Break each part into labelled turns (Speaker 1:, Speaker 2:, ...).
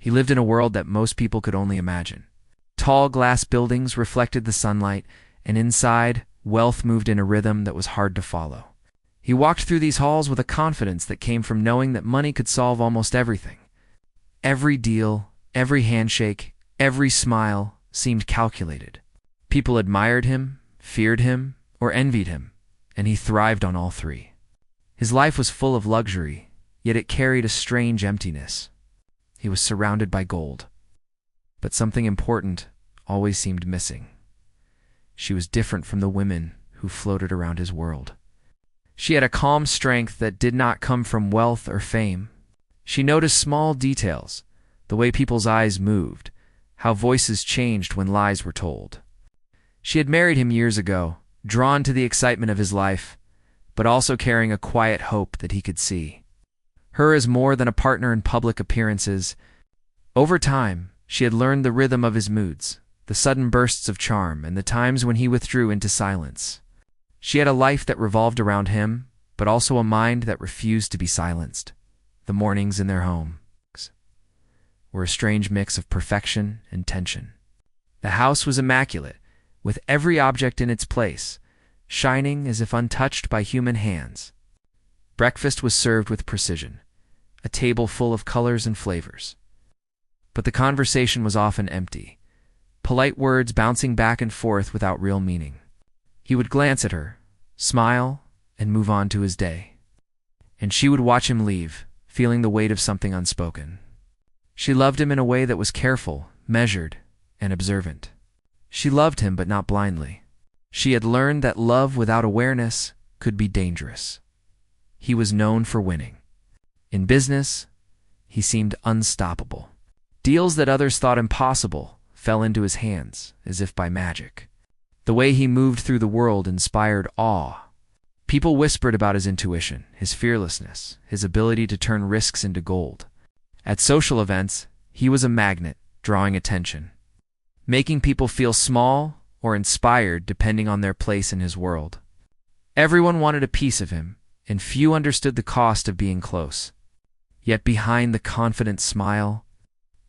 Speaker 1: He lived in a world that most people could only imagine. Tall glass buildings reflected the sunlight, and inside, wealth moved in a rhythm that was hard to follow. He walked through these halls with a confidence that came from knowing that money could solve almost everything. Every deal, every handshake, every smile seemed calculated. People admired him, feared him, or envied him, and he thrived on all three. His life was full of luxury, yet it carried a strange emptiness. He was surrounded by gold, but something important always seemed missing. She was different from the women who floated around his world. She had a calm strength that did not come from wealth or fame. She noticed small details, the way people's eyes moved, how voices changed when lies were told. She had married him years ago, drawn to the excitement of his life, but also carrying a quiet hope that he could see. Her as more than a partner in public appearances. Over time, she had learned the rhythm of his moods, the sudden bursts of charm, and the times when he withdrew into silence. She had a life that revolved around him, but also a mind that refused to be silenced. The mornings in their home were a strange mix of perfection and tension. The house was immaculate, with every object in its place, shining as if untouched by human hands. Breakfast was served with precision, a table full of colors and flavors. But the conversation was often empty, polite words bouncing back and forth without real meaning. He would glance at her, smile, and move on to his day. And she would watch him leave, feeling the weight of something unspoken. She loved him in a way that was careful, measured, and observant. She loved him, but not blindly. She had learned that love without awareness could be dangerous. He was known for winning. In business, he seemed unstoppable. Deals that others thought impossible fell into his hands as if by magic. The way he moved through the world inspired awe. People whispered about his intuition, his fearlessness, his ability to turn risks into gold. At social events, he was a magnet, drawing attention, making people feel small or inspired depending on their place in his world. Everyone wanted a piece of him, and few understood the cost of being close. Yet behind the confident smile,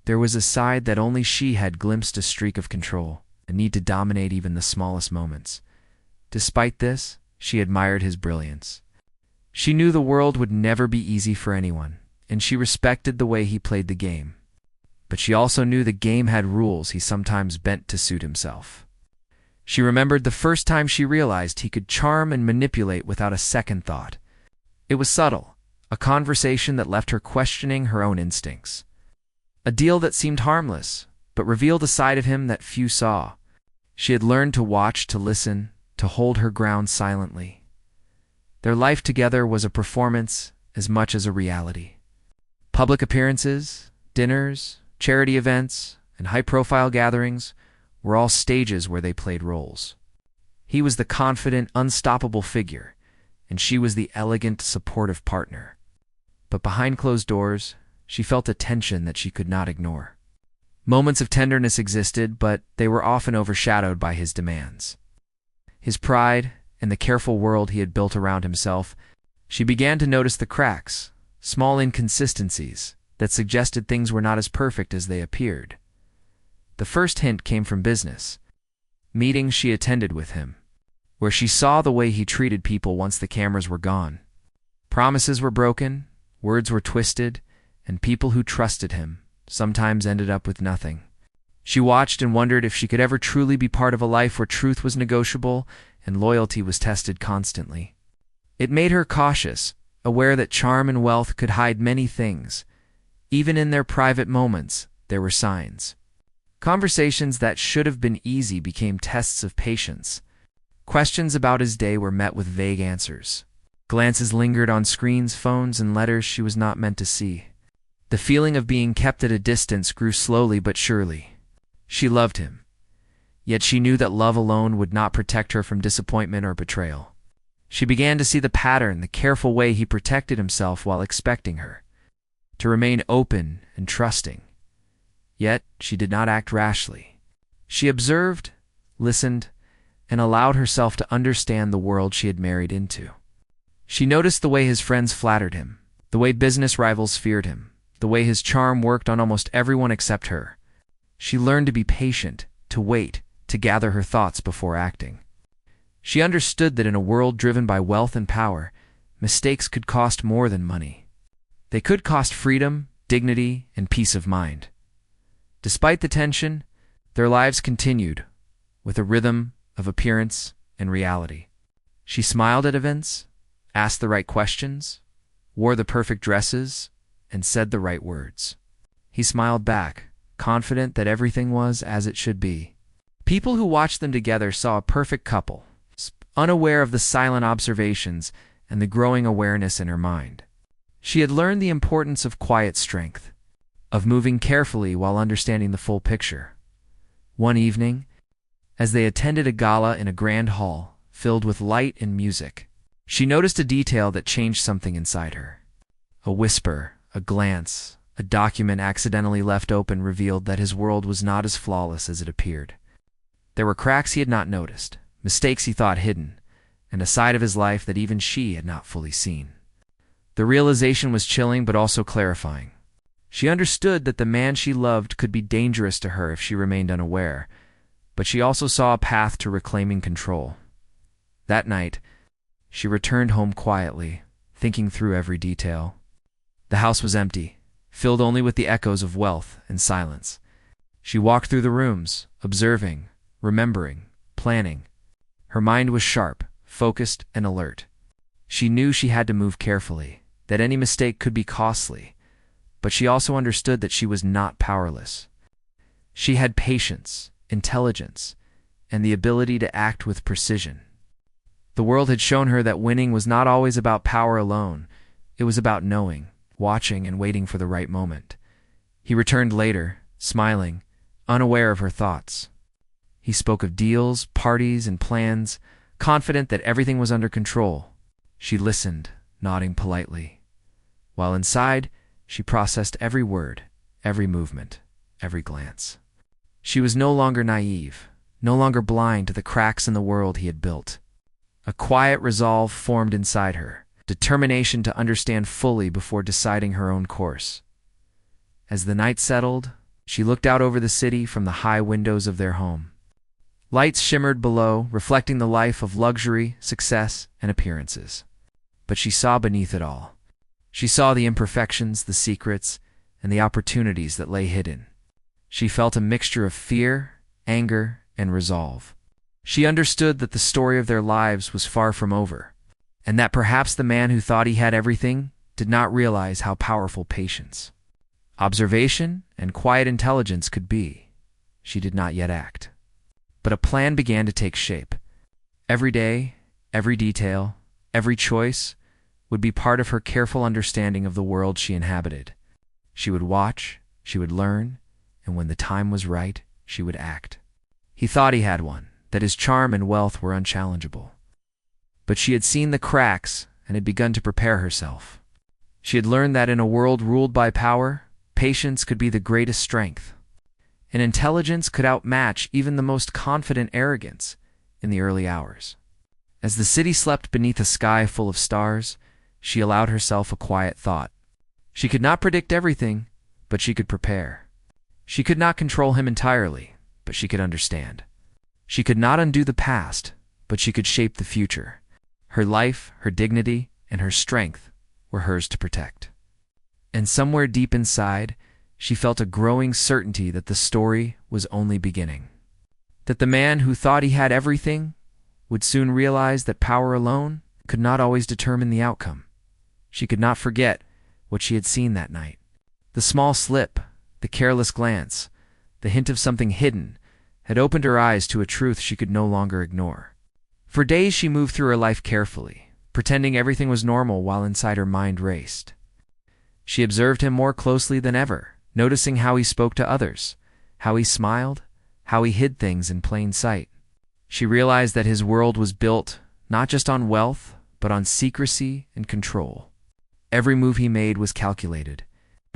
Speaker 1: there was a side that only she had glimpsed, a streak of control, a need to dominate even the smallest moments. Despite this, she admired his brilliance. She knew the world would never be easy for anyone, and she respected the way he played the game. But she also knew the game had rules he sometimes bent to suit himself. She remembered the first time she realized he could charm and manipulate without a second thought. It was subtle, a conversation that left her questioning her own instincts. A deal that seemed harmless, but revealed a side of him that few saw. She had learned to watch, to listen, to hold her ground silently. Their life together was a performance as much as a reality. Public appearances, dinners, charity events, and high-profile gatherings were all stages where they played roles. He was the confident, unstoppable figure, and she was the elegant, supportive partner. But behind closed doors, she felt a tension that she could not ignore. Moments of tenderness existed, but they were often overshadowed by his demands. His pride and the careful world he had built around himself. She began to notice the cracks, small inconsistencies that suggested things were not as perfect as they appeared. The first hint came from business, meetings she attended with him, where she saw the way he treated people once the cameras were gone. Promises were broken, words were twisted, and people who trusted him sometimes ended up with nothing. She watched and wondered if she could ever truly be part of a life where truth was negotiable and loyalty was tested constantly. It made her cautious, aware that charm and wealth could hide many things. Even in their private moments, there were signs. Conversations that should have been easy became tests of patience. Questions about his day were met with vague answers. Glances lingered on screens, phones, and letters she was not meant to see. The feeling of being kept at a distance grew slowly but surely. She loved him, yet she knew that love alone would not protect her from disappointment or betrayal. She began to see the pattern, the careful way he protected himself while expecting her to remain open and trusting. Yet she did not act rashly. She observed, listened, and allowed herself to understand the world she had married into. She noticed the way his friends flattered him, the way business rivals feared him, the way his charm worked on almost everyone except her. She learned to be patient, to wait, to gather her thoughts before acting. She understood that in a world driven by wealth and power, mistakes could cost more than money. They could cost freedom, dignity, and peace of mind. Despite the tension, their lives continued, with a rhythm of appearance and reality. She smiled at events, asked the right questions, wore the perfect dresses, and said the right words. He smiled back, confident that everything was as it should be. People who watched them together saw a perfect couple, unaware of the silent observations and the growing awareness in her mind. She had learned the importance of quiet strength, of moving carefully while understanding the full picture. One evening, as they attended a gala in a grand hall filled with light and music, she noticed a detail that changed something inside her. A whisper, a glance, a document accidentally left open revealed that his world was not as flawless as it appeared. There were cracks he had not noticed, mistakes he thought hidden, and a side of his life that even she had not fully seen. The realization was chilling but also clarifying. She understood that the man she loved could be dangerous to her if she remained unaware, but she also saw a path to reclaiming control. That night, she returned home quietly, thinking through every detail. The house was empty, filled only with the echoes of wealth and silence. She walked through the rooms, observing, remembering, planning. Her mind was sharp, focused, and alert. She knew she had to move carefully, that any mistake could be costly, but she also understood that she was not powerless. She had patience, intelligence, and the ability to act with precision. The world had shown her that winning was not always about power alone. It was about knowing, watching, and waiting for the right moment. He returned later, smiling, unaware of her thoughts. He spoke of deals, parties, and plans, confident that everything was under control. She listened, nodding politely, while inside, she processed every word, every movement, every glance. She was no longer naive, no longer blind to the cracks in the world he had built. A quiet resolve formed inside her, determination to understand fully before deciding her own course. As the night settled, she looked out over the city from the high windows of their home. Lights shimmered below, reflecting the life of luxury, success, and appearances. But she saw beneath it all. She saw the imperfections, the secrets, and the opportunities that lay hidden. She felt a mixture of fear, anger, and resolve. She understood that the story of their lives was far from over, and that perhaps the man who thought he had everything did not realize how powerful patience, observation, and quiet intelligence could be. She did not yet act. But a plan began to take shape. Every day, every detail, every choice would be part of her careful understanding of the world she inhabited. She would watch, she would learn, and when the time was right, she would act. He thought he had one, that his charm and wealth were unchallengeable. But she had seen the cracks and had begun to prepare herself. She had learned that in a world ruled by power, patience could be the greatest strength, and intelligence could outmatch even the most confident arrogance in the early hours. As the city slept beneath a sky full of stars, she allowed herself a quiet thought. She could not predict everything, but she could prepare. She could not control him entirely, but she could understand. She could not undo the past, but she could shape the future. Her life, her dignity, and her strength were hers to protect. And somewhere deep inside, she felt a growing certainty that the story was only beginning. That the man who thought he had everything would soon realize that power alone could not always determine the outcome. She could not forget what she had seen that night. The small slip, the careless glance, the hint of something hidden had opened her eyes to a truth she could no longer ignore. For days she moved through her life carefully, pretending everything was normal while inside her mind raced. She observed him more closely than ever, noticing how he spoke to others, how he smiled, how he hid things in plain sight. She realized that his world was built not just on wealth, but on secrecy and control. Every move he made was calculated,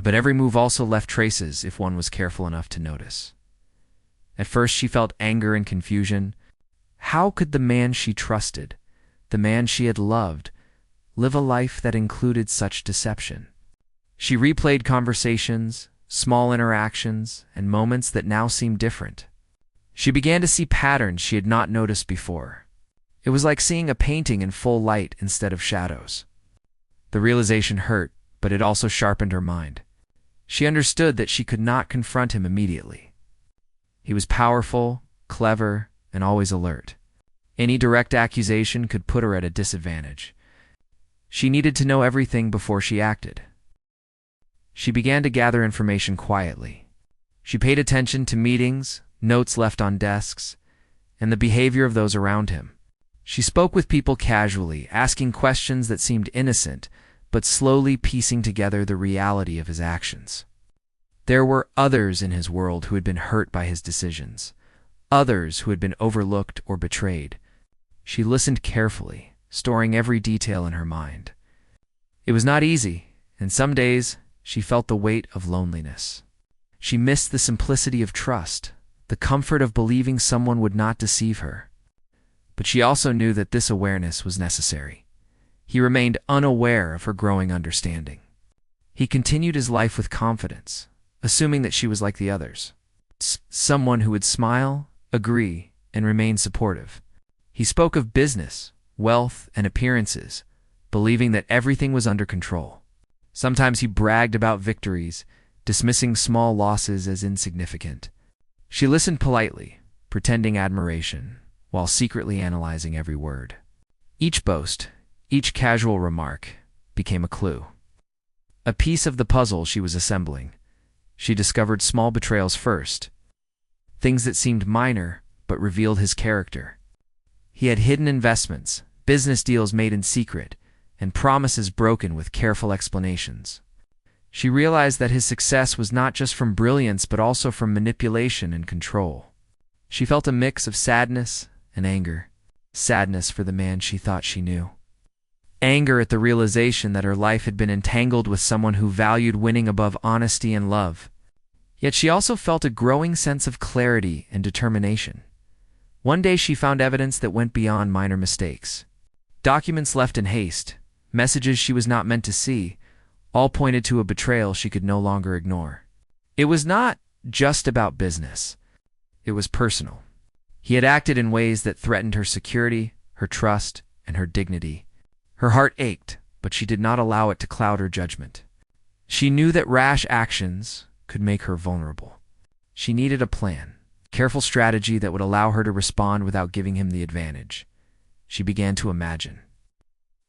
Speaker 1: but every move also left traces if one was careful enough to notice. At first she felt anger and confusion. How could the man she trusted, the man she had loved, live a life that included such deception? She replayed conversations, small interactions, and moments that now seemed different. She began to see patterns she had not noticed before. It was like seeing a painting in full light instead of shadows. The realization hurt, but it also sharpened her mind. She understood that she could not confront him immediately. He was powerful, clever, and always alert. Any direct accusation could put her at a disadvantage. She needed to know everything before she acted. She began to gather information quietly. She paid attention to meetings, notes left on desks, and the behavior of those around him. She spoke with people casually, asking questions that seemed innocent, but slowly piecing together the reality of his actions. There were others in his world who had been hurt by his decisions, others who had been overlooked or betrayed. She listened carefully, storing every detail in her mind. It was not easy, and some days she felt the weight of loneliness. She missed the simplicity of trust, the comfort of believing someone would not deceive her. But she also knew that this awareness was necessary. He remained unaware of her growing understanding. He continued his life with confidence, assuming that she was like the others. Someone who would smile, agree, and remain supportive. He spoke of business, wealth, and appearances, believing that everything was under control. Sometimes he bragged about victories, dismissing small losses as insignificant. She listened politely, pretending admiration, while secretly analyzing every word. Each boast, each casual remark, became a clue. A piece of the puzzle she was assembling. She discovered small betrayals first, things that seemed minor but revealed his character. He had hidden investments, business deals made in secret, and promises broken with careful explanations. She realized that his success was not just from brilliance but also from manipulation and control. She felt a mix of sadness and anger. Sadness for the man she thought she knew. Anger at the realization that her life had been entangled with someone who valued winning above honesty and love. Yet she also felt a growing sense of clarity and determination. One day she found evidence that went beyond minor mistakes. Documents left in haste, messages she was not meant to see, all pointed to a betrayal she could no longer ignore. It was not just about business. It was personal. He had acted in ways that threatened her security, her trust, and her dignity. Her heart ached, but she did not allow it to cloud her judgment. She knew that rash actions could make her vulnerable. She needed a plan, careful strategy that would allow her to respond without giving him the advantage. She began to imagine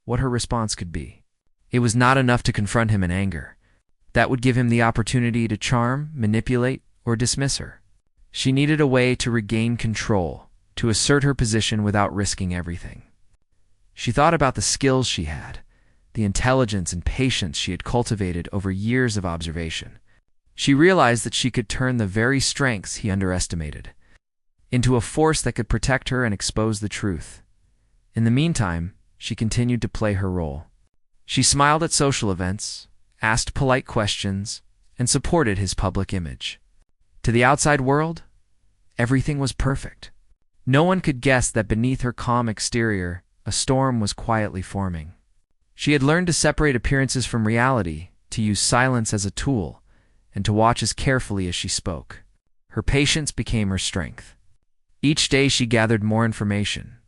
Speaker 1: what her response could be. It was not enough to confront him in anger. That would give him the opportunity to charm, manipulate, or dismiss her. She needed a way to regain control, to assert her position without risking everything. She thought about the skills she had, the intelligence and patience she had cultivated over years of observation. She realized that she could turn the very strengths he underestimated into a force that could protect her and expose the truth. In the meantime, she continued to play her role. She smiled at social events, asked polite questions, and supported his public image. To the outside world, everything was perfect. No one could guess that beneath her calm exterior, a storm was quietly forming. She had learned to separate appearances from reality, to use silence as a tool, and to watch as carefully as she spoke. Her patience became her strength. Each day she gathered more information.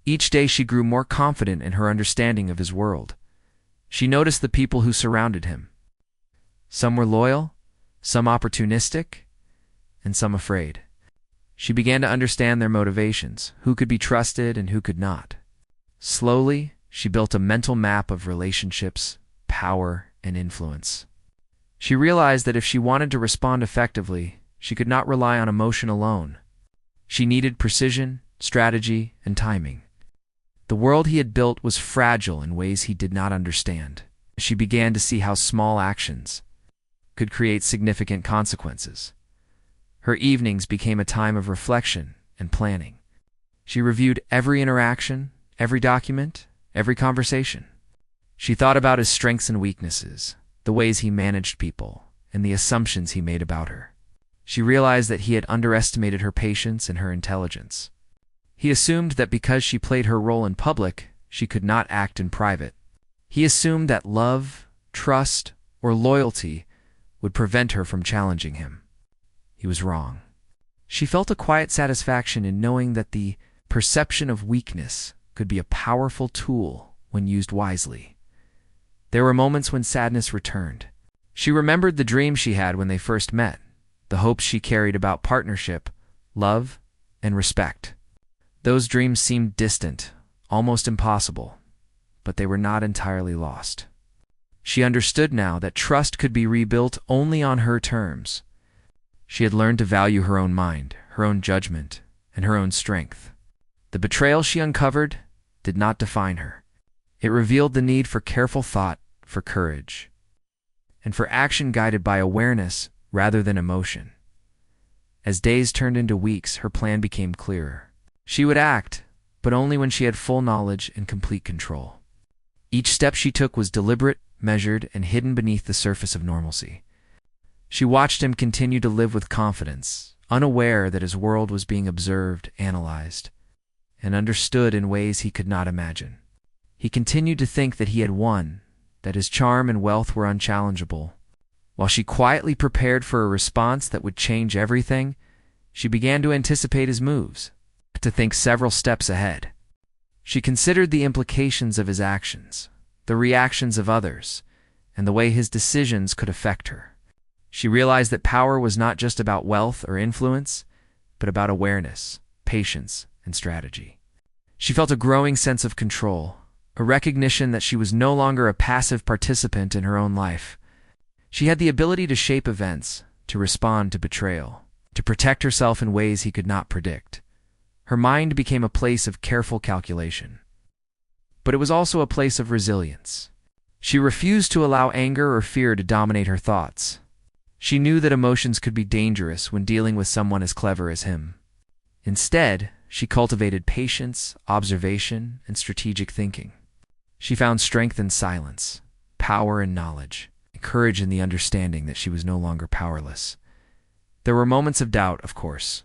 Speaker 1: Each day she grew more confident in her understanding of his world. She noticed the people who surrounded him. Some were loyal, some opportunistic, and some afraid. She began to understand their motivations, who could be trusted and who could not. Slowly, she built a mental map of relationships, power, and influence. She realized that if she wanted to respond effectively, she could not rely on emotion alone. She needed precision, strategy, and timing. The world he had built was fragile in ways he did not understand. She began to see how small actions could create significant consequences. Her evenings became a time of reflection and planning. She reviewed every interaction, every document, every conversation. She thought about his strengths and weaknesses, the ways he managed people, and the assumptions he made about her. She realized that he had underestimated her patience and her intelligence. He assumed that because she played her role in public, she could not act in private. He assumed that love, trust, or loyalty would prevent her from challenging him. He was wrong. She felt a quiet satisfaction in knowing that the perception of weakness could be a powerful tool when used wisely. There were moments when sadness returned. She remembered the dreams she had when they first met, the hopes she carried about partnership, love, and respect. Those dreams seemed distant, almost impossible, but they were not entirely lost. She understood now that trust could be rebuilt only on her terms. She had learned to value her own mind, her own judgment, and her own strength. The betrayal she uncovered did not define her. It revealed the need for careful thought, for courage, and for action guided by awareness rather than emotion. As days turned into weeks, her plan became clearer. She would act, but only when she had full knowledge and complete control. Each step she took was deliberate, measured, and hidden beneath the surface of normalcy. She watched him continue to live with confidence, unaware that his world was being observed, analyzed, and understood in ways he could not imagine. He continued to think that he had won, that his charm and wealth were unchallengeable. While she quietly prepared for a response that would change everything, she began to anticipate his moves, to think several steps ahead. She considered the implications of his actions, the reactions of others, and the way his decisions could affect her. She realized that power was not just about wealth or influence, but about awareness, patience, and strategy. She felt a growing sense of control, a recognition that she was no longer a passive participant in her own life. She had the ability to shape events, to respond to betrayal, to protect herself in ways he could not predict. Her mind became a place of careful calculation. But it was also a place of resilience. She refused to allow anger or fear to dominate her thoughts. She knew that emotions could be dangerous when dealing with someone as clever as him. Instead, she cultivated patience, observation, and strategic thinking. She found strength in silence, power in knowledge, and courage in the understanding that she was no longer powerless. There were moments of doubt, of course.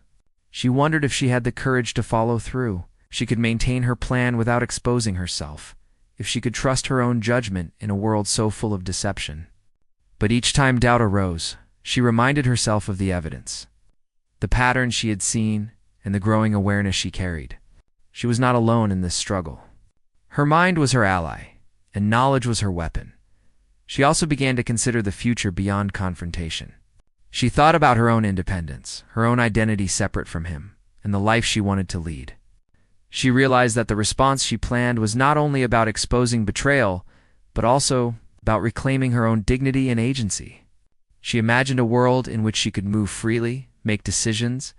Speaker 1: She wondered if she had the courage to follow through, if she could maintain her plan without exposing herself, if she could trust her own judgment in a world so full of deception. But each time doubt arose, she reminded herself of the evidence, the patterns she had seen, and the growing awareness she carried. She was not alone in this struggle. Her mind was her ally, and knowledge was her weapon. She also began to consider the future beyond confrontation. She thought about her own independence, her own identity separate from him, and the life she wanted to lead. She realized that the response she planned was not only about exposing betrayal, but also about reclaiming her own dignity and agency. She imagined a world in which she could move freely, make decisions,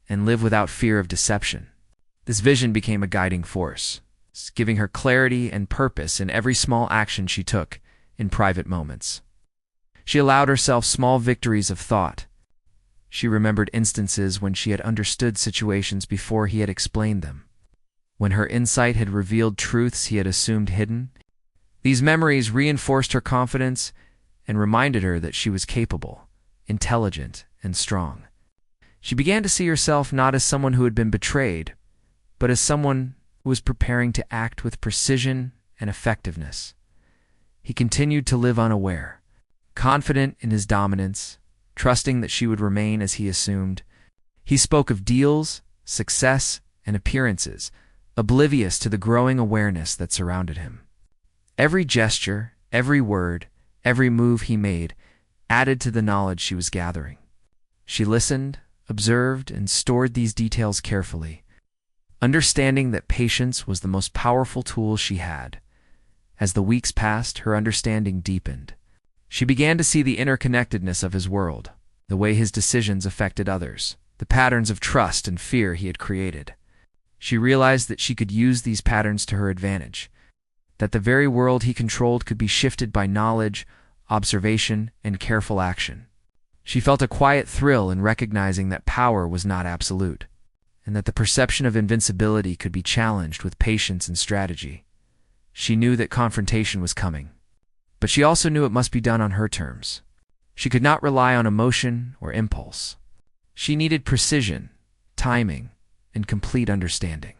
Speaker 1: and live without fear of deception. This vision became a guiding force, giving her clarity and purpose in every small action she took in private moments. She allowed herself small victories of thought. She remembered instances when she had understood situations before he had explained them, when her insight had revealed truths he had assumed hidden. These memories reinforced her confidence and reminded her that she was capable, intelligent, and strong. She began to see herself not as someone who had been betrayed, but as someone who was preparing to act with precision and effectiveness. He continued to live unaware, confident in his dominance, trusting that she would remain as he assumed. He spoke of deals, success, and appearances, oblivious to the growing awareness that surrounded him. Every gesture, every word, every move he made added to the knowledge she was gathering. She listened, observed, and stored these details carefully, understanding that patience was the most powerful tool she had. As the weeks passed, her understanding deepened. She began to see the interconnectedness of his world, the way his decisions affected others, the patterns of trust and fear he had created. She realized that she could use these patterns to her advantage, that the very world he controlled could be shifted by knowledge, observation, and careful action. She felt a quiet thrill in recognizing that power was not absolute, and that the perception of invincibility could be challenged with patience and strategy. She knew that confrontation was coming, but she also knew it must be done on her terms. She could not rely on emotion or impulse. She needed precision, timing, and complete understanding.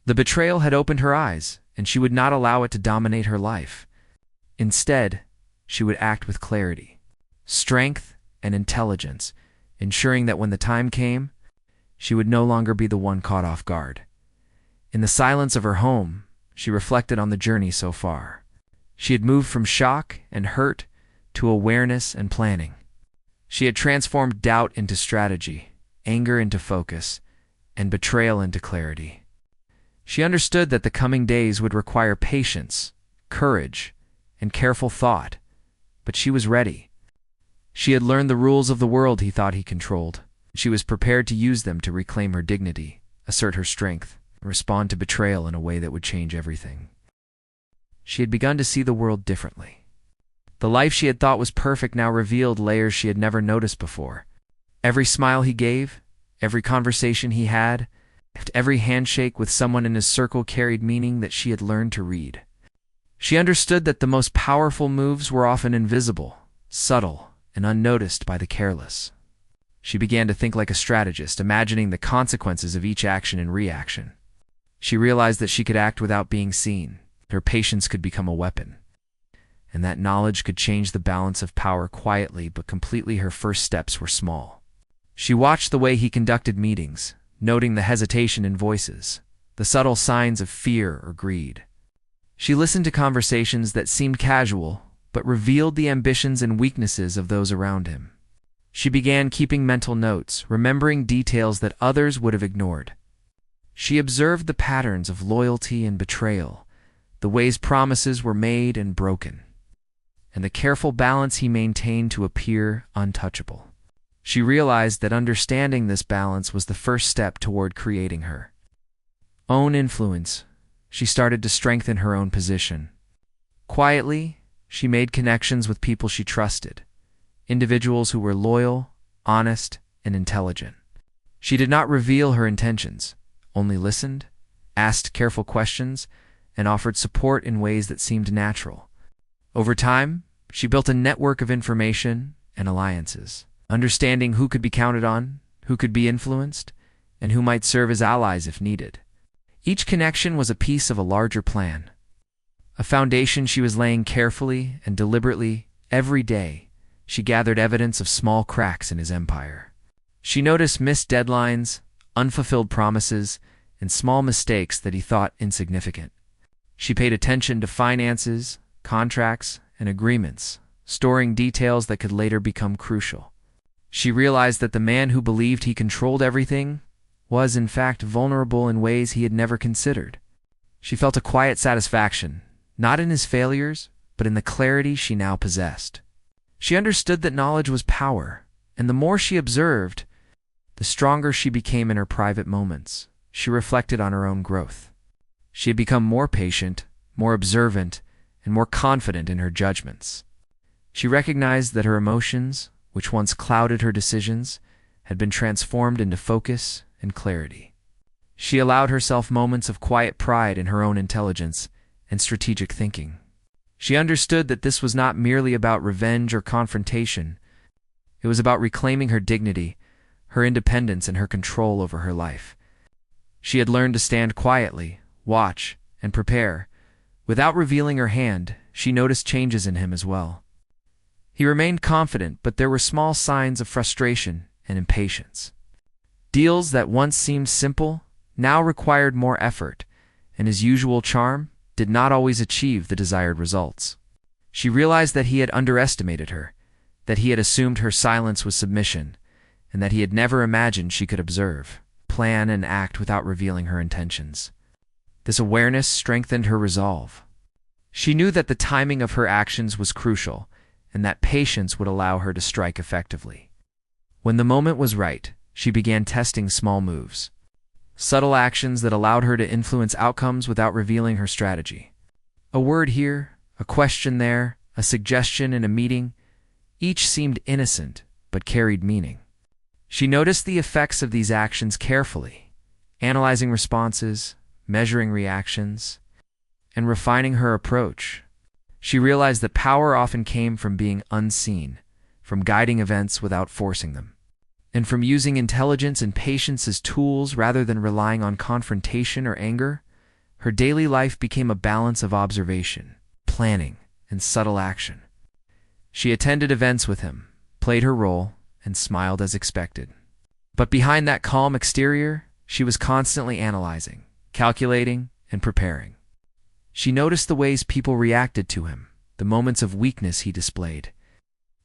Speaker 1: The betrayal had opened her eyes, and she would not allow it to dominate her life. Instead, she would act with clarity, strength, and intelligence, ensuring that when the time came, she would no longer be the one caught off guard. In the silence of her home, she reflected on the journey so far. She had moved from shock and hurt to awareness and planning. She had transformed doubt into strategy, anger into focus, and betrayal into clarity. She understood that the coming days would require patience, courage, and careful thought, but she was ready. She had learned the rules of the world he thought he controlled. She was prepared to use them to reclaim her dignity, assert her strength, and respond to betrayal in a way that would change everything. She had begun to see the world differently. The life she had thought was perfect now revealed layers she had never noticed before. Every smile he gave, every conversation he had, every handshake with someone in his circle carried meaning that she had learned to read. She understood that the most powerful moves were often invisible, subtle, and unnoticed by the careless. She began to think like a strategist, imagining the consequences of each action and reaction. She realized that she could act without being seen. Her patience could become a weapon, and that knowledge could change the balance of power quietly but completely. Her first steps were small. She watched the way he conducted meetings, noting the hesitation in voices, the subtle signs of fear or greed. She listened to conversations that seemed casual but revealed the ambitions and weaknesses of those around him. She began keeping mental notes, remembering details that others would have ignored. She observed the patterns of loyalty and betrayal, the ways promises were made and broken, and the careful balance he maintained to appear untouchable. She realized that understanding this balance was the first step toward creating her own influence. She started to strengthen her own position. Quietly, she made connections with people she trusted, individuals who were loyal, honest, and intelligent. She did not reveal her intentions, only listened, asked careful questions, and offered support in ways that seemed natural. Over time, she built a network of information and alliances, understanding who could be counted on, who could be influenced, and who might serve as allies if needed. Each connection was a piece of a larger plan, a foundation she was laying carefully and deliberately. Every day, she gathered evidence of small cracks in his empire. She noticed missed deadlines, unfulfilled promises, and small mistakes that he thought insignificant. She paid attention to finances, contracts, and agreements, storing details that could later become crucial. She realized that the man who believed he controlled everything was, in fact, vulnerable in ways he had never considered. She felt a quiet satisfaction, not in his failures, but in the clarity she now possessed. She understood that knowledge was power, and the more she observed, the stronger she became in her private moments. She reflected on her own growth. She had become more patient, more observant, and more confident in her judgments. She recognized that her emotions, which once clouded her decisions, had been transformed into focus and clarity. She allowed herself moments of quiet pride in her own intelligence and strategic thinking. She understood that this was not merely about revenge or confrontation. It was about reclaiming her dignity, her independence, and her control over her life. She had learned to stand quietly, watch, and prepare. Without revealing her hand, she noticed changes in him as well. He remained confident, but there were small signs of frustration and impatience. Deals that once seemed simple now required more effort, and his usual charm did not always achieve the desired results. She realized that he had underestimated her, that he had assumed her silence was submission, and that he had never imagined she could observe, plan, and act without revealing her intentions. This awareness strengthened her resolve. She knew that the timing of her actions was crucial, and that patience would allow her to strike effectively. When the moment was right, she began testing small moves, subtle actions that allowed her to influence outcomes without revealing her strategy. A word here, a question there, a suggestion in a meeting, each seemed innocent but carried meaning. She noticed the effects of these actions carefully, analyzing responses, measuring reactions, and refining her approach. She realized that power often came from being unseen, from guiding events without forcing them, and from using intelligence and patience as tools rather than relying on confrontation or anger. Her daily life became a balance of observation, planning, and subtle action. She attended events with him, played her role, and smiled as expected. But behind that calm exterior, she was constantly analyzing, calculating, and preparing. She noticed the ways people reacted to him, the moments of weakness he displayed,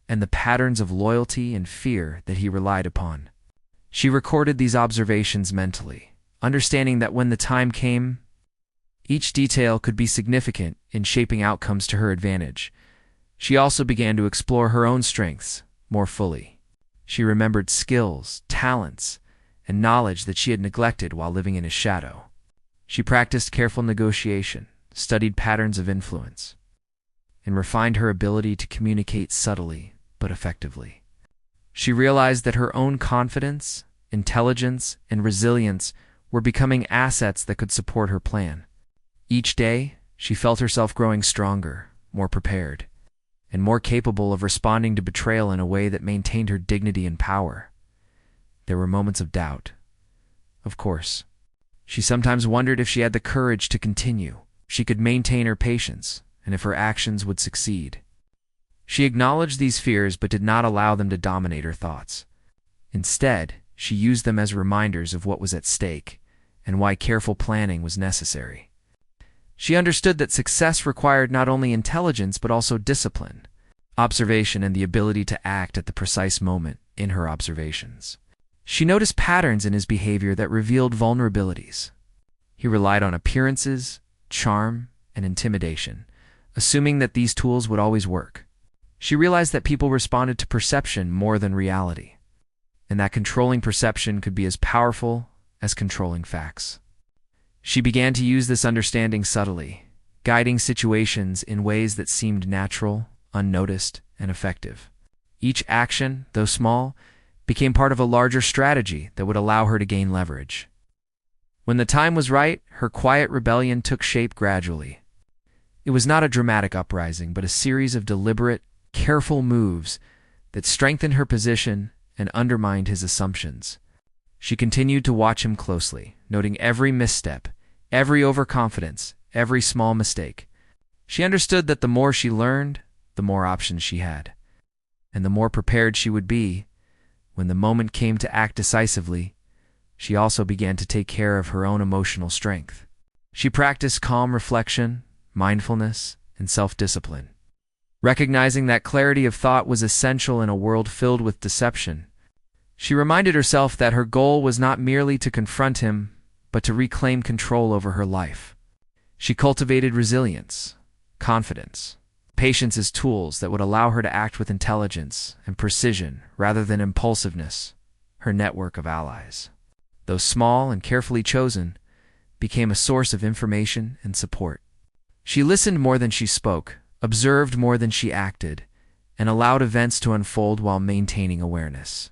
Speaker 1: and the patterns of loyalty and fear that he relied upon. She recorded these observations mentally, understanding that when the time came, each detail could be significant in shaping outcomes to her advantage. She also began to explore her own strengths more fully. She remembered skills, talents, and knowledge that she had neglected while living in his shadow. She practiced careful negotiation, studied patterns of influence, and refined her ability to communicate subtly but effectively. She realized that her own confidence, intelligence, and resilience were becoming assets that could support her plan. Each day, she felt herself growing stronger, more prepared, and more capable of responding to betrayal in a way that maintained her dignity and power. There were moments of doubt. Of course. She sometimes wondered if she had the courage to continue, if she could maintain her patience, and if her actions would succeed. She acknowledged these fears but did not allow them to dominate her thoughts. Instead, she used them as reminders of what was at stake and why careful planning was necessary. She understood that success required not only intelligence but also discipline, observation, and the ability to act at the precise moment in her observations. She noticed patterns in his behavior that revealed vulnerabilities. He relied on appearances, charm, and intimidation, assuming that these tools would always work. She realized that people responded to perception more than reality, and that controlling perception could be as powerful as controlling facts. She began to use this understanding subtly, guiding situations in ways that seemed natural, unnoticed, and effective. Each action, though small, became part of a larger strategy that would allow her to gain leverage. When the time was right, her quiet rebellion took shape gradually. It was not a dramatic uprising, but a series of deliberate, careful moves that strengthened her position and undermined his assumptions. She continued to watch him closely, noting every misstep, every overconfidence, every small mistake. She understood that the more she learned, the more options she had, and the more prepared she would be. When the moment came to act decisively, she also began to take care of her own emotional strength. She practiced calm reflection, mindfulness, and self-discipline. Recognizing that clarity of thought was essential in a world filled with deception, she reminded herself that her goal was not merely to confront him, but to reclaim control over her life. She cultivated resilience, confidence, patience as tools that would allow her to act with intelligence and precision rather than impulsiveness. Her network of allies, though small and carefully chosen, became a source of information and support. She listened more than she spoke, observed more than she acted, and allowed events to unfold while maintaining awareness.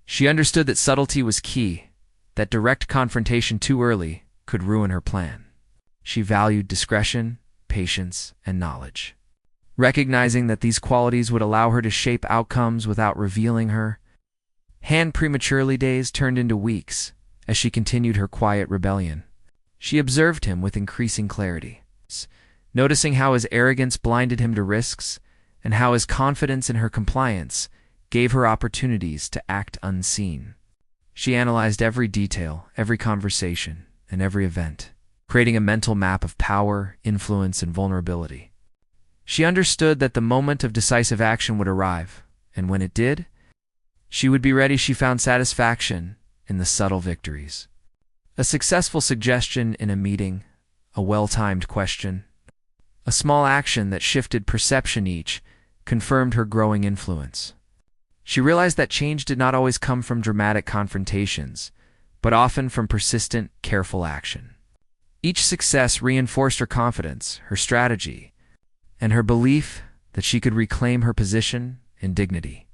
Speaker 1: She understood that subtlety was key, that direct confrontation too early could ruin her plan. She valued discretion, patience, and knowledge. Recognizing that these qualities would allow her to shape outcomes without revealing her hand, prematurely days turned into weeks as she continued her quiet rebellion. She observed him with increasing clarity, noticing how his arrogance blinded him to risks and how his confidence in her compliance gave her opportunities to act unseen. She analyzed every detail, every conversation, and every event, creating a mental map of power, influence, and vulnerability. She understood that the moment of decisive action would arrive, and when it did, she would be ready. She found satisfaction in the subtle victories. A successful suggestion in a meeting, a well-timed question, a small action that shifted perception each confirmed her growing influence. She realized that change did not always come from dramatic confrontations, but often from persistent, careful action. Each success reinforced her confidence, her strategy, and her belief that she could reclaim her position and dignity.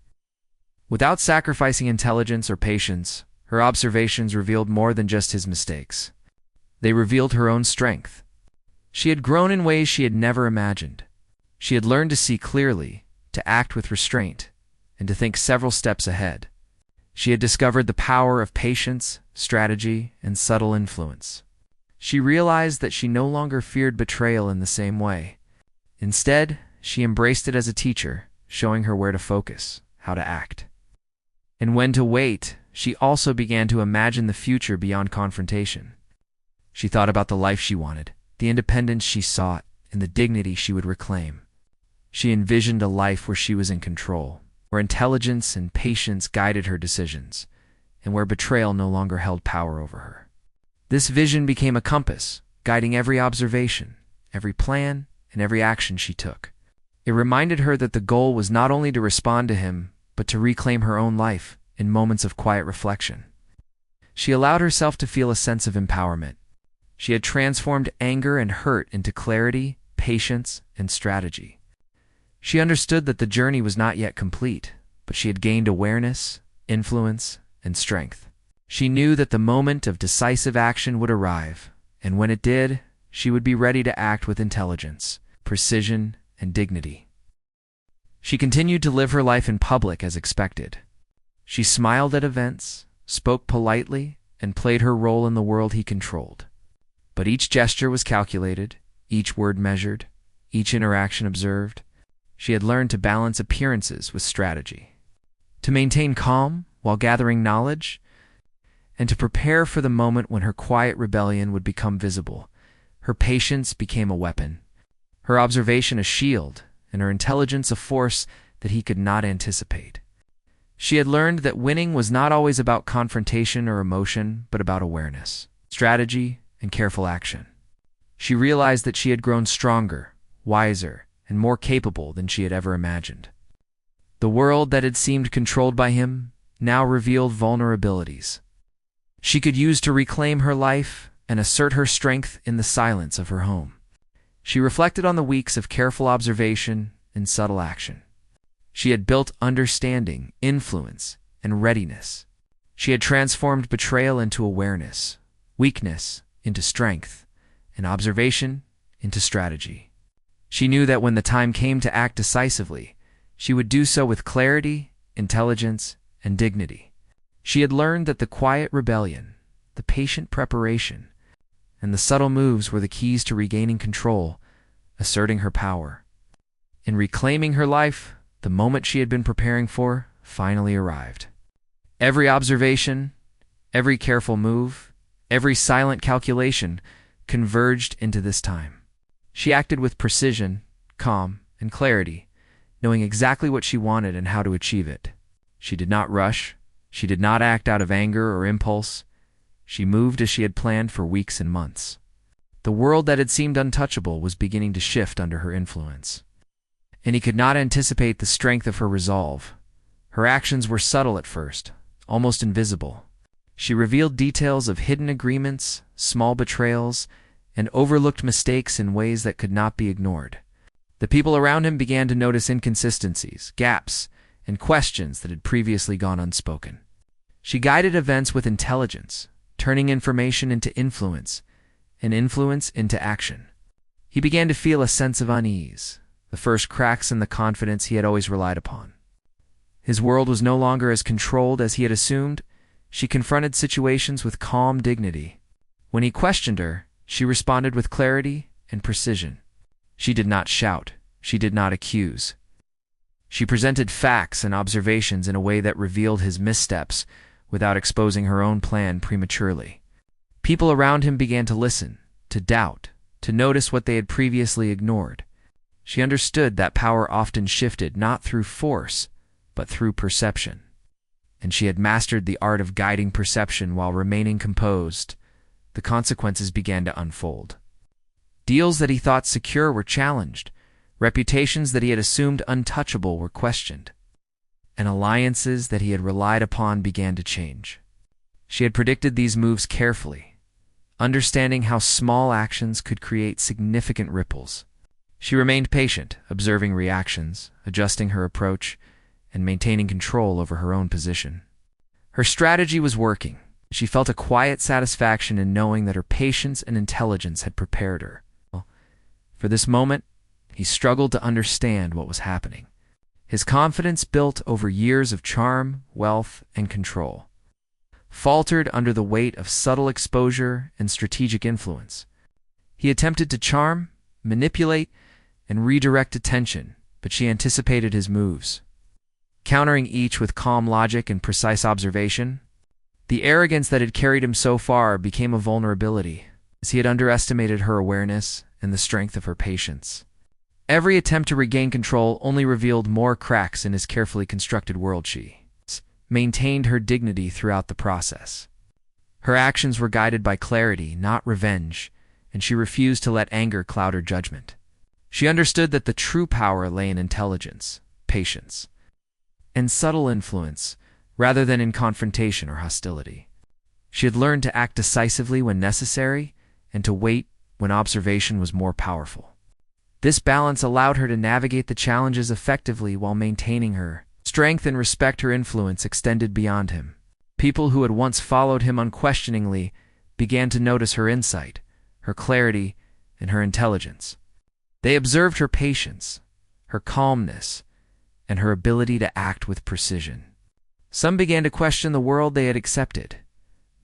Speaker 1: Without sacrificing intelligence or patience, her observations revealed more than just his mistakes. They revealed her own strength. She had grown in ways she had never imagined. She had learned to see clearly, to act with restraint, and to think several steps ahead. She had discovered the power of patience, strategy, and subtle influence. She realized that she no longer feared betrayal in the same way. Instead, she embraced it as a teacher, showing her where to focus, how to act, and when to wait. She also began to imagine the future beyond confrontation. She thought about the life she wanted, the independence she sought, and the dignity she would reclaim. She envisioned a life where she was in control, where intelligence and patience guided her decisions, and where betrayal no longer held power over her. This vision became a compass, guiding every observation, every plan, and every action she took. It reminded her that the goal was not only to respond to him, but to reclaim her own life in moments of quiet reflection. She allowed herself to feel a sense of empowerment. She had transformed anger and hurt into clarity, patience, and strategy. She understood that the journey was not yet complete, but she had gained awareness, influence, and strength. She knew that the moment of decisive action would arrive, and when it did, she would be ready to act with intelligence, precision, and dignity. She continued to live her life in public as expected. She smiled at events, spoke politely, and played her role in the world he controlled. But each gesture was calculated, each word measured, each interaction observed. She had learned to balance appearances with strategy, to maintain calm while gathering knowledge, and to prepare for the moment when her quiet rebellion would become visible. Her patience became a weapon, her observation a shield, and her intelligence a force that he could not anticipate. She had learned that winning was not always about confrontation or emotion, but about awareness, strategy, and careful action. She realized that she had grown stronger, wiser, and more capable than she had ever imagined. The world that had seemed controlled by him now revealed vulnerabilities she could use to reclaim her life and assert her strength in the silence of her home. She reflected on the weeks of careful observation and subtle action. She had built understanding, influence, and readiness. She had transformed betrayal into awareness, weakness into strength, and observation into strategy. She knew that when the time came to act decisively, she would do so with clarity, intelligence, and dignity. She had learned that the quiet rebellion, the patient preparation, and the subtle moves were the keys to regaining control, asserting her power. In reclaiming her life, the moment she had been preparing for finally arrived. Every observation, every careful move, every silent calculation converged into this time. She acted with precision, calm, and clarity, knowing exactly what she wanted and how to achieve it. She did not rush. She did not act out of anger or impulse. She moved as she had planned for weeks and months. The world that had seemed untouchable was beginning to shift under her influence. And he could not anticipate the strength of her resolve. Her actions were subtle at first, almost invisible. She revealed details of hidden agreements, small betrayals, and overlooked mistakes in ways that could not be ignored. The people around him began to notice inconsistencies, gaps, and questions that had previously gone unspoken. She guided events with intelligence, turning information into influence, and influence into action. He began to feel a sense of unease, the first cracks in the confidence he had always relied upon. His world was no longer as controlled as he had assumed. She confronted situations with calm dignity. When he questioned her, she responded with clarity and precision. She did not shout. She did not accuse. She presented facts and observations in a way that revealed his missteps without exposing her own plan prematurely. People around him began to listen, to doubt, to notice what they had previously ignored. She understood that power often shifted not through force, but through perception. And she had mastered the art of guiding perception while remaining composed. The consequences began to unfold. Deals that he thought secure were challenged. Reputations that he had assumed untouchable were questioned. And alliances that he had relied upon began to change. She had predicted these moves carefully, understanding how small actions could create significant ripples. She remained patient, observing reactions, adjusting her approach, and maintaining control over her own position. Her strategy was working. She felt a quiet satisfaction in knowing that her patience and intelligence had prepared her. For this moment, he struggled to understand what was happening. His confidence, built over years of charm, wealth, and control, faltered under the weight of subtle exposure and strategic influence. He attempted to charm, manipulate, and redirect attention, but she anticipated his moves, countering each with calm logic and precise observation. The arrogance that had carried him so far became a vulnerability, as he had underestimated her awareness and the strength of her patience. Every attempt to regain control only revealed more cracks in his carefully constructed world. She maintained her dignity throughout the process. Her actions were guided by clarity, not revenge, and she refused to let anger cloud her judgment. She understood that the true power lay in intelligence, patience, and subtle influence, rather than in confrontation or hostility. She had learned to act decisively when necessary and to wait when observation was more powerful. This balance allowed her to navigate the challenges effectively while maintaining her strength and respect. Her influence extended beyond him. People who had once followed him unquestioningly began to notice her insight, her clarity, and her intelligence. They observed her patience, her calmness, and her ability to act with precision. Some began to question the world they had accepted,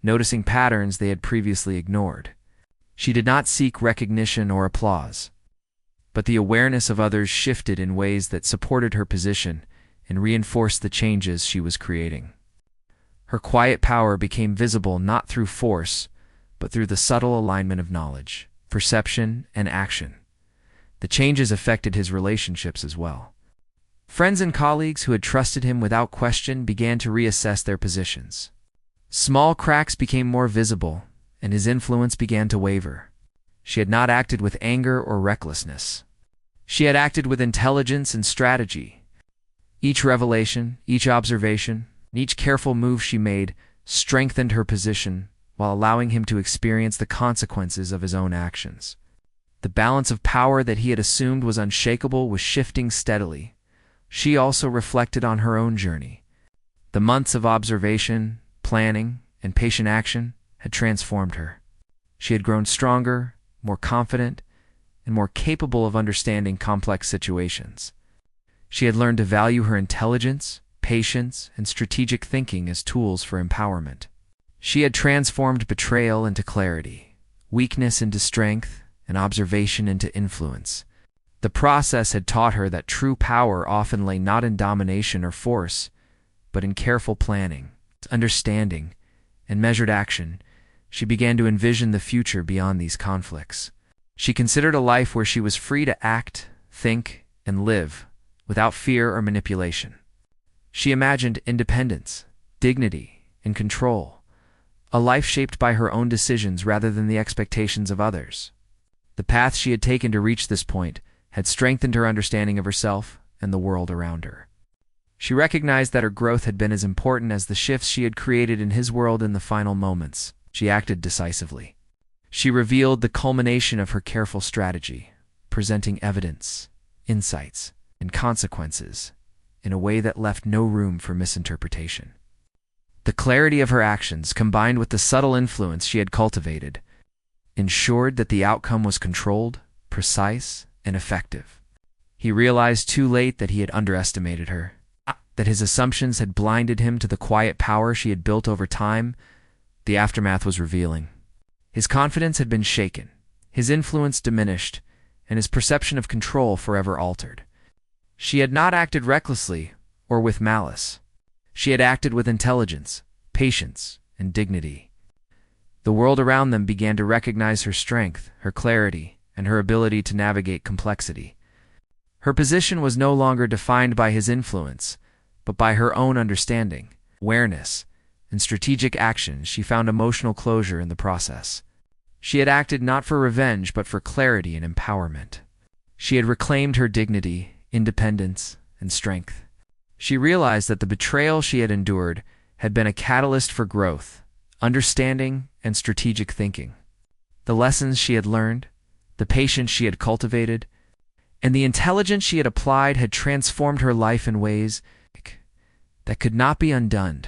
Speaker 1: noticing patterns they had previously ignored. She did not seek recognition or applause, but the awareness of others shifted in ways that supported her position and reinforced the changes she was creating. Her quiet power became visible not through force, but through the subtle alignment of knowledge, perception, and action. The changes affected his relationships as well. Friends and colleagues who had trusted him without question began to reassess their positions. Small cracks became more visible, and his influence began to waver. She had not acted with anger or recklessness. She had acted with intelligence and strategy. Each revelation, each observation, each careful move she made strengthened her position while allowing him to experience the consequences of his own actions. The balance of power that he had assumed was unshakable was shifting steadily. She also reflected on her own journey. The months of observation, planning, and patient action had transformed her. She had grown stronger, more confident, and more capable of understanding complex situations. She had learned to value her intelligence, patience, and strategic thinking as tools for empowerment. She had transformed betrayal into clarity, weakness into strength, and observation into influence. The process had taught her that true power often lay not in domination or force, but in careful planning, understanding, and measured action. She began to envision the future beyond these conflicts. She considered a life where she was free to act, think, and live without fear or manipulation. She imagined independence, dignity, and control, a life shaped by her own decisions rather than the expectations of others. The path she had taken to reach this point had strengthened her understanding of herself and the world around her. She recognized that her growth had been as important as the shifts she had created in his world in the final moments. She acted decisively. She revealed the culmination of her careful strategy, presenting evidence, insights, and consequences in a way that left no room for misinterpretation. The clarity of her actions, combined with the subtle influence she had cultivated, ensured that the outcome was controlled, precise, and effective. He realized too late that he had underestimated her, that his assumptions had blinded him to the quiet power she had built over time. The aftermath was revealing. His confidence had been shaken, his influence diminished, and his perception of control forever altered. She had not acted recklessly or with malice. She had acted with intelligence, patience, and dignity. The world around them began to recognize her strength, her clarity, and her ability to navigate complexity. Her position was no longer defined by his influence, but by her own understanding, awareness, and strategic action. She found emotional closure in the process. She had acted not for revenge, but for clarity and empowerment. She had reclaimed her dignity, independence, and strength. She realized that the betrayal she had endured had been a catalyst for growth, understanding, and strategic thinking. The lessons she had learned, the patience she had cultivated, and the intelligence she had applied had transformed her life in ways that could not be undone.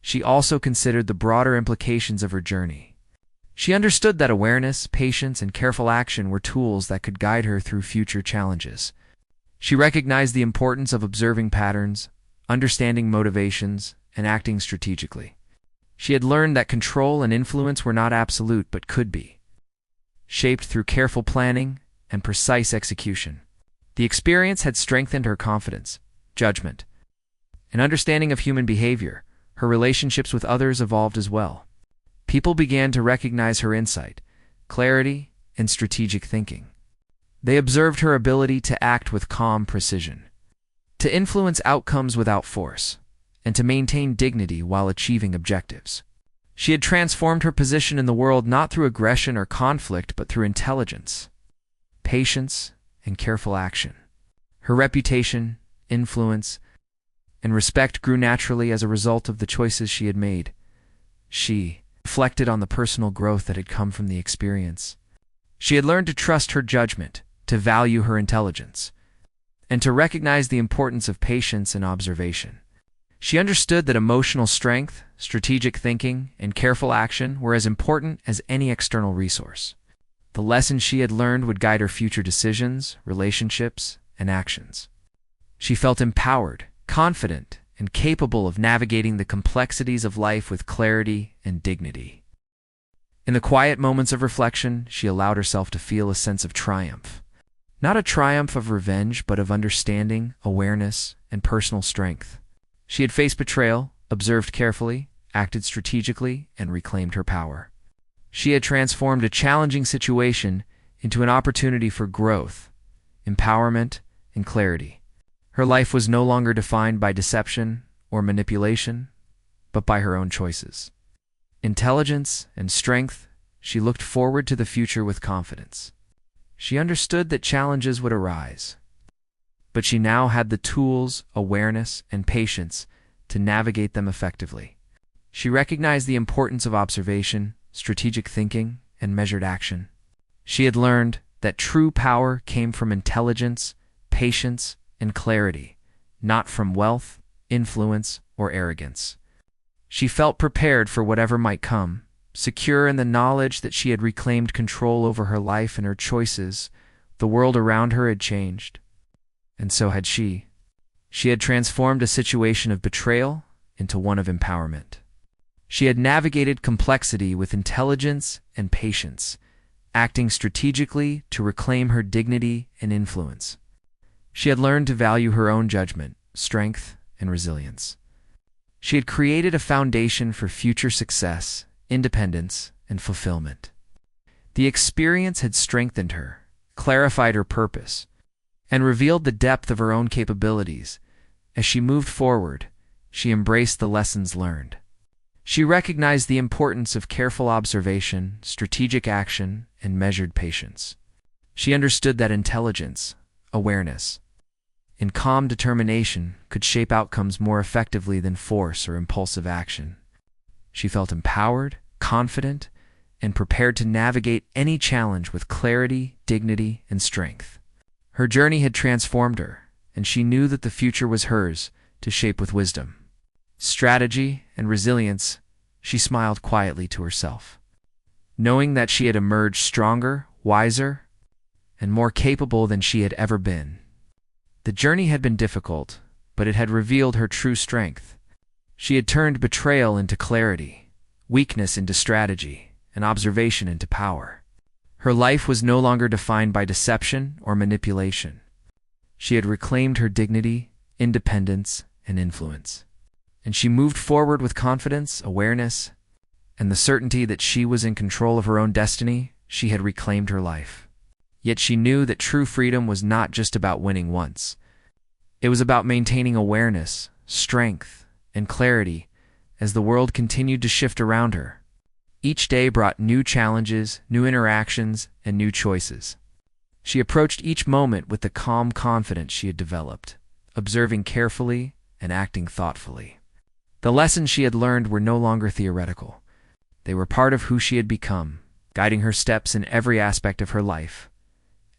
Speaker 1: She also considered the broader implications of her journey. She understood that awareness, patience, and careful action were tools that could guide her through future challenges. She recognized the importance of observing patterns, understanding motivations, and acting strategically. She had learned that control and influence were not absolute but could be shaped through careful planning and precise execution. The experience had strengthened her confidence, judgment, and understanding of human behavior. Her relationships with others evolved as well. People began to recognize her insight, clarity, and strategic thinking. They observed her ability to act with calm precision, to influence outcomes without force, and to maintain dignity while achieving objectives. She had transformed her position in the world not through aggression or conflict, but through intelligence, patience, and careful action. Her reputation, influence, and respect grew naturally as a result of the choices she had made. She reflected on the personal growth that had come from the experience. She had learned to trust her judgment, to value her intelligence, and to recognize the importance of patience and observation. She understood that emotional strength, strategic thinking, and careful action were as important as any external resource. The lessons she had learned would guide her future decisions, relationships, and actions. She felt empowered, confident, and capable of navigating the complexities of life with clarity and dignity. In the quiet moments of reflection, she allowed herself to feel a sense of triumph. Not a triumph of revenge, but of understanding, awareness, and personal strength. She had faced betrayal, observed carefully, acted strategically, and reclaimed her power. She had transformed a challenging situation into an opportunity for growth, empowerment, and clarity. Her life was no longer defined by deception or manipulation, but by her own choices. Intelligence and strength, she looked forward to the future with confidence. She understood that challenges would arise, but she now had the tools, awareness, and patience to navigate them effectively. She recognized the importance of observation, strategic thinking, and measured action. She had learned that true power came from intelligence, patience, and clarity, not from wealth, influence, or arrogance. She felt prepared for whatever might come, secure in the knowledge that she had reclaimed control over her life and her choices. The world around her had changed, and so had she. She had transformed a situation of betrayal into one of empowerment. She had navigated complexity with intelligence and patience, acting strategically to reclaim her dignity and influence. She had learned to value her own judgment, strength, and resilience. She had created a foundation for future success, independence, and fulfillment. The experience had strengthened her, clarified her purpose, and revealed the depth of her own capabilities. As she moved forward, she embraced the lessons learned. She recognized the importance of careful observation, strategic action, and measured patience. She understood that intelligence, awareness, and calm determination could shape outcomes more effectively than force or impulsive action. She felt empowered, confident, and prepared to navigate any challenge with clarity, dignity, and strength. Her journey had transformed her, and she knew that the future was hers to shape with wisdom, strategy, and resilience. She smiled quietly to herself, knowing that she had emerged stronger, wiser, and more capable than she had ever been. The journey had been difficult, but it had revealed her true strength. She had turned betrayal into clarity, weakness into strategy, and observation into power. Her life was no longer defined by deception or manipulation. She had reclaimed her dignity, independence, and influence. And she moved forward with confidence, awareness, and the certainty that she was in control of her own destiny. She had reclaimed her life. Yet she knew that true freedom was not just about winning once. It was about maintaining awareness, strength, and clarity as the world continued to shift around her. Each day brought new challenges, new interactions, and new choices. She approached each moment with the calm confidence she had developed, observing carefully and acting thoughtfully. The lessons she had learned were no longer theoretical. They were part of who she had become, guiding her steps in every aspect of her life.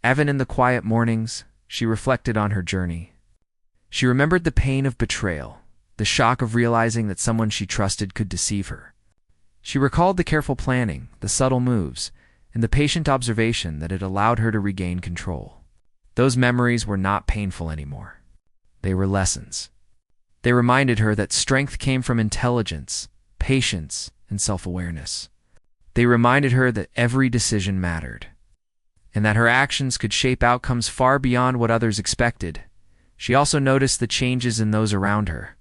Speaker 1: Even in the quiet mornings, she reflected on her journey. She remembered the pain of betrayal, the shock of realizing that someone she trusted could deceive her. She recalled the careful planning, the subtle moves, and the patient observation that had allowed her to regain control. Those memories were not painful anymore. They were lessons. They reminded her that strength came from intelligence, patience, and self-awareness. They reminded her that every decision mattered, and that her actions could shape outcomes far beyond what others expected. She also noticed the changes in those around her.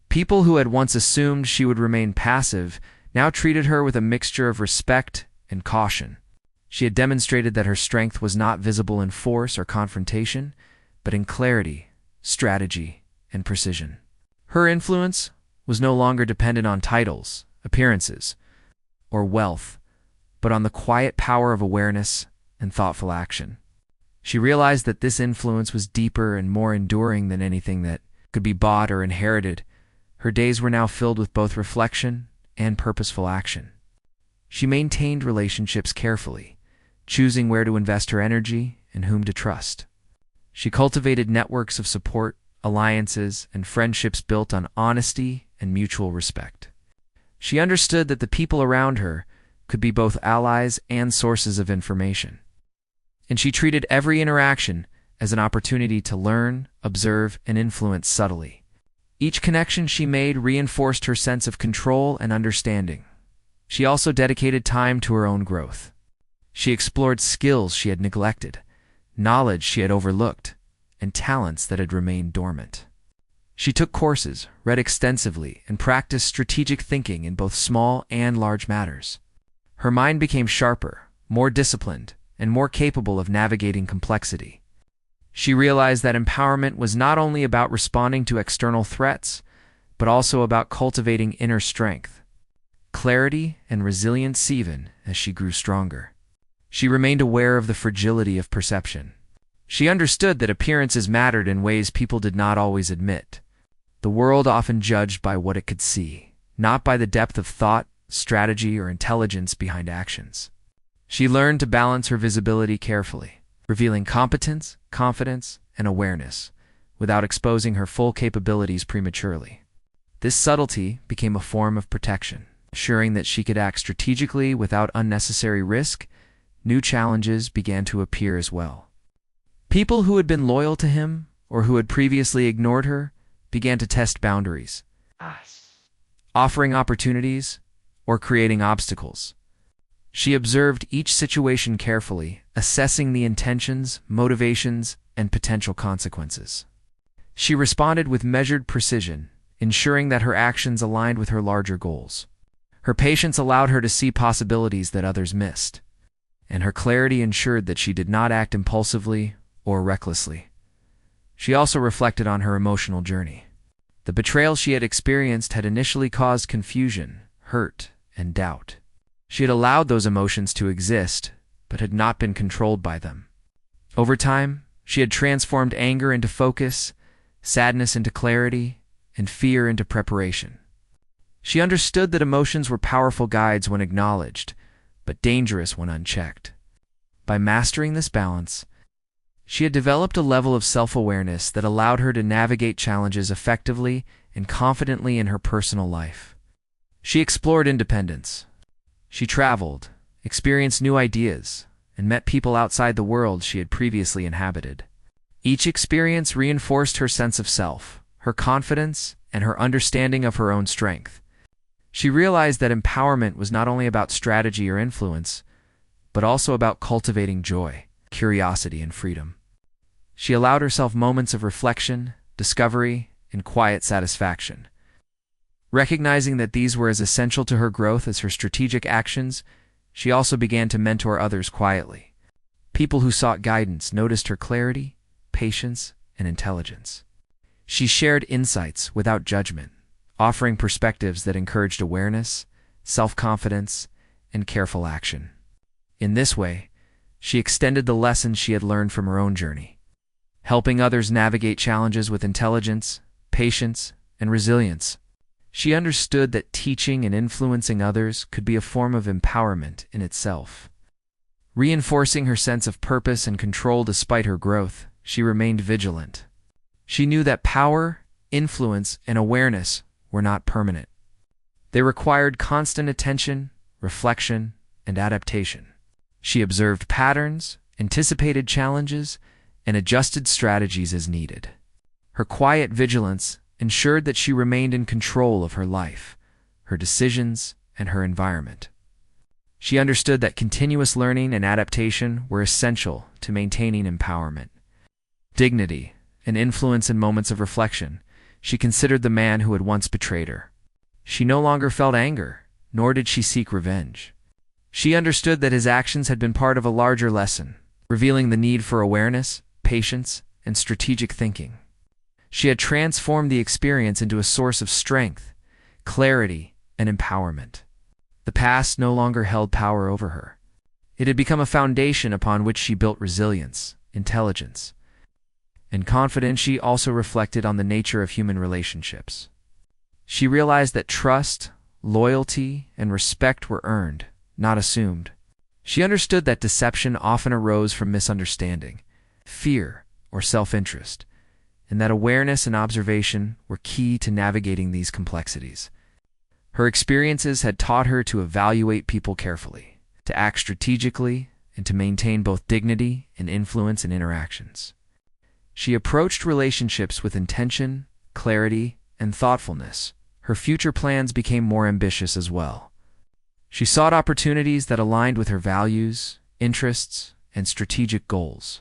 Speaker 1: People who had once assumed she would remain passive now treated her with a mixture of respect and caution. She had demonstrated that her strength was not visible in force or confrontation, but in clarity, strategy, and precision. Her influence was no longer dependent on titles, appearances, or wealth, but on the quiet power of awareness and thoughtful action. She realized that this influence was deeper and more enduring than anything that could be bought or inherited. Her days were now filled with both reflection and purposeful action. She maintained relationships carefully, choosing where to invest her energy and whom to trust. She cultivated networks of support, alliances, and friendships built on honesty and mutual respect. She understood that the people around her could be both allies and sources of information, and she treated every interaction as an opportunity to learn, observe, and influence subtly. Each connection she made reinforced her sense of control and understanding. She also dedicated time to her own growth. She explored skills she had neglected, knowledge she had overlooked, and talents that had remained dormant. She took courses, read extensively, and practiced strategic thinking in both small and large matters. Her mind became sharper, more disciplined, and more capable of navigating complexity. She realized that empowerment was not only about responding to external threats, but also about cultivating inner strength, clarity, and resilience even as she grew stronger. She remained aware of the fragility of perception. She understood that appearances mattered in ways people did not always admit. The world often judged by what it could see, not by the depth of thought, strategy, or intelligence behind actions. She learned to balance her visibility carefully, revealing competence, confidence, and awareness, without exposing her full capabilities prematurely. This subtlety became a form of protection, ensuring that she could act strategically without unnecessary risk. New challenges began to appear as well. People who had been loyal to him, or who had previously ignored her, began to test boundaries, offering opportunities or creating obstacles. She observed each situation carefully, assessing the intentions, motivations, and potential consequences. She responded with measured precision, ensuring that her actions aligned with her larger goals. Her patience allowed her to see possibilities that others missed, and her clarity ensured that she did not act impulsively or recklessly. She also reflected on her emotional journey. The betrayal she had experienced had initially caused confusion, hurt, and doubt. She had allowed those emotions to exist, but had not been controlled by them. Over time, she had transformed anger into focus, sadness into clarity, and fear into preparation. She understood that emotions were powerful guides when acknowledged, but dangerous when unchecked. By mastering this balance, she had developed a level of self-awareness that allowed her to navigate challenges effectively and confidently in her personal life. She explored independence. She traveled, experienced new ideas, and met people outside the world she had previously inhabited. Each experience reinforced her sense of self, her confidence, and her understanding of her own strength. She realized that empowerment was not only about strategy or influence, but also about cultivating joy, curiosity, and freedom. She allowed herself moments of reflection, discovery, and quiet satisfaction. Recognizing that these were as essential to her growth as her strategic actions, she also began to mentor others quietly. People who sought guidance noticed her clarity, patience, and intelligence. She shared insights without judgment, offering perspectives that encouraged awareness, self-confidence, and careful action. In this way, she extended the lessons she had learned from her own journey, helping others navigate challenges with intelligence, patience, and resilience. She understood that teaching and influencing others could be a form of empowerment in itself. Reinforcing her sense of purpose and control despite her growth, she remained vigilant. She knew that power, influence, and awareness were not permanent. They required constant attention, reflection, and adaptation. She observed patterns, anticipated challenges, and adjusted strategies as needed. Her quiet vigilance ensured that she remained in control of her life, her decisions, and her environment. She understood that continuous learning and adaptation were essential to maintaining empowerment. Dignity and influence in moments of reflection, she considered the man who had once betrayed her. She no longer felt anger, nor did she seek revenge. She understood that his actions had been part of a larger lesson, revealing the need for awareness, patience, and strategic thinking. She had transformed the experience into a source of strength, clarity, and empowerment. The past no longer held power over her. It had become a foundation upon which she built resilience, intelligence, and confidence. She also reflected on the nature of human relationships. She realized that trust, loyalty, and respect were earned, not assumed. She understood that deception often arose from misunderstanding, fear, or self-interest, and that awareness and observation were key to navigating these complexities. Her experiences had taught her to evaluate people carefully, to act strategically, and to maintain both dignity and influence in interactions. She approached relationships with intention, clarity, and thoughtfulness. Her future plans became more ambitious as well. She sought opportunities that aligned with her values, interests, and strategic goals.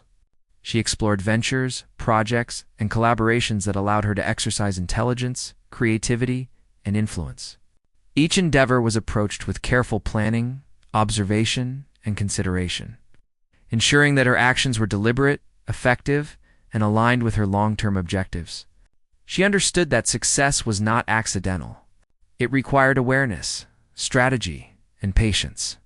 Speaker 1: She explored ventures, projects, and collaborations that allowed her to exercise intelligence, creativity, and influence. Each endeavor was approached with careful planning, observation, and consideration, ensuring that her actions were deliberate, effective, and aligned with her long-term objectives. She understood that success was not accidental. It required awareness, strategy, and patience.